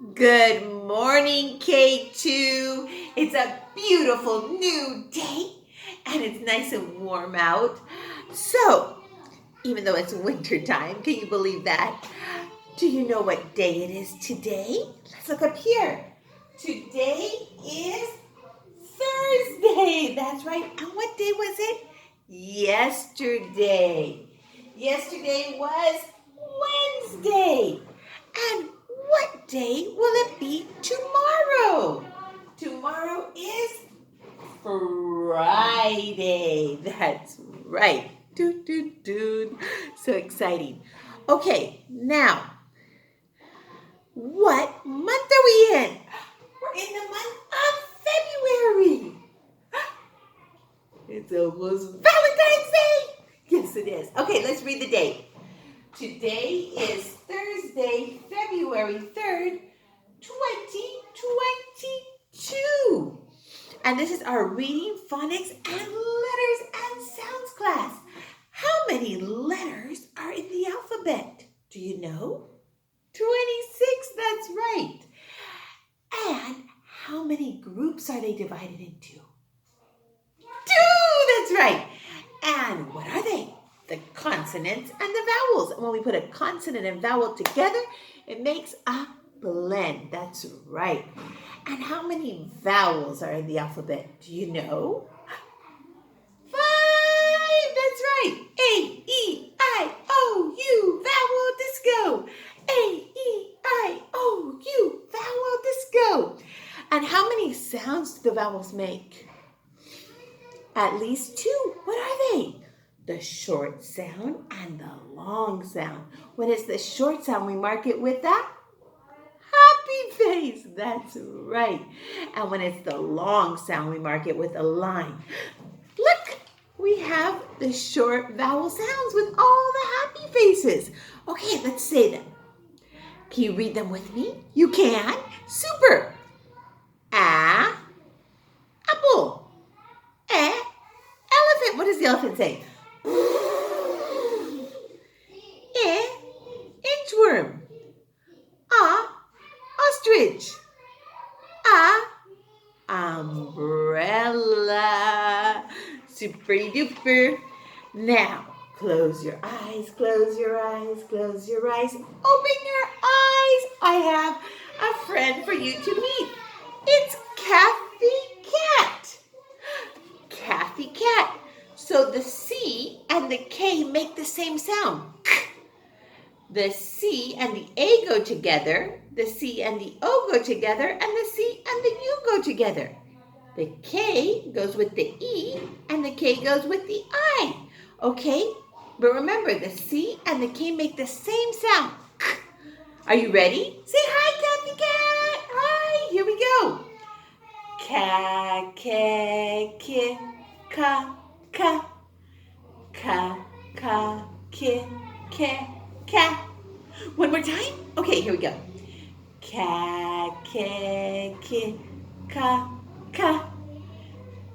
Good morning, K2. It's a beautiful new day and it's nice and warm out. So, even though it's winter time, can you believe that? Do you know what day it is today? Let's look up here. Today is Thursday. That's right. And what day was it? Yesterday. Yesterday was Wednesday. And what day will it be tomorrow? Tomorrow is Friday. That's right. Doot, doot, doot. So exciting. Okay, now, what month are we in? We're in the month of February. It's almost Valentine's Day. Yes, it is. Okay, let's read the date. Today is Thursday, February 3rd, 2022. And this is our reading, phonics, and letters and sounds class. How many letters are in the alphabet? Do you know? 26, that's right. And how many groups are they divided into? 2, that's right. And what are they? The consonants and the vowels. And when we put a consonant and vowel together, it makes a blend. That's right. And how many vowels are in the alphabet? Do you know? 5, that's right. A-E-I-O-U, vowel disco. A-E-I-O-U, vowel disco. And how many sounds do the vowels make? At least 2. What are they? The short sound and the long sound. When it's the short sound, we mark it with a happy face. That's right. And when it's the long sound, we mark it with a line. Look, we have the short vowel sounds with all the happy faces. Okay, let's say them. Can you read them with me? You can. Super. A, apple. Elephant. What does the elephant say? Inchworm. Ostrich. Umbrella. Super duper. Now, close your eyes, close your eyes, close your eyes. Open your eyes. I have a friend for you to meet. It's Kathy Cat. Kathy Cat. So the C and the K make the same sound. The C and the A go together. The C and the O go together. And the C and the U go together. The K goes with the E and the K goes with the I. Okay? But remember, the C and the K make the same sound. Are you ready? Say hi, Kathy Cat. Hi. Here we go. Ka, ke, ki, ka, ka. Ka, ka, ki, ke, ka. One more time? Okay, here we go. Ka, ke, ki, ka, ka.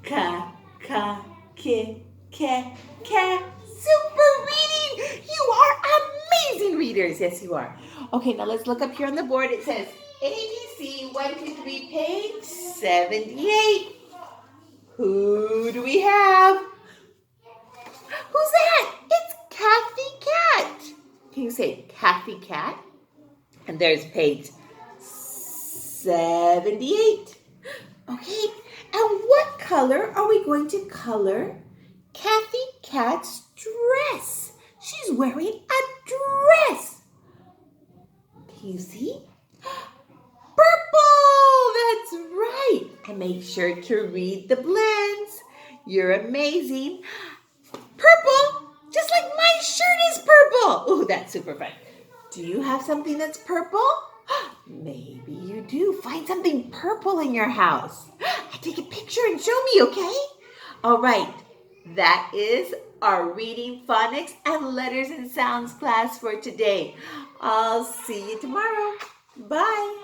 Ka, ka, ki, ke, ka. Super reading! You are amazing readers. Yes, you are. Okay, now let's look up here on the board. It says ABC 1, 2, 3, page 78. Who do we have? Who's that? It's Kathy Cat. Can you say Kathy Cat? And there's page 78. Okay, and what color are we going to color Kathy Cat's dress? She's wearing a dress. Can you see? Purple, that's right. And make sure to read the blends. You're amazing. Purple, just like my shirt is purple. Oh, that's super fun. Do you have something that's purple? Maybe you do. Find something purple in your house. Take a picture and show me, okay? All right. That is our reading, phonics, and letters and sounds class for today. I'll see you tomorrow. Bye.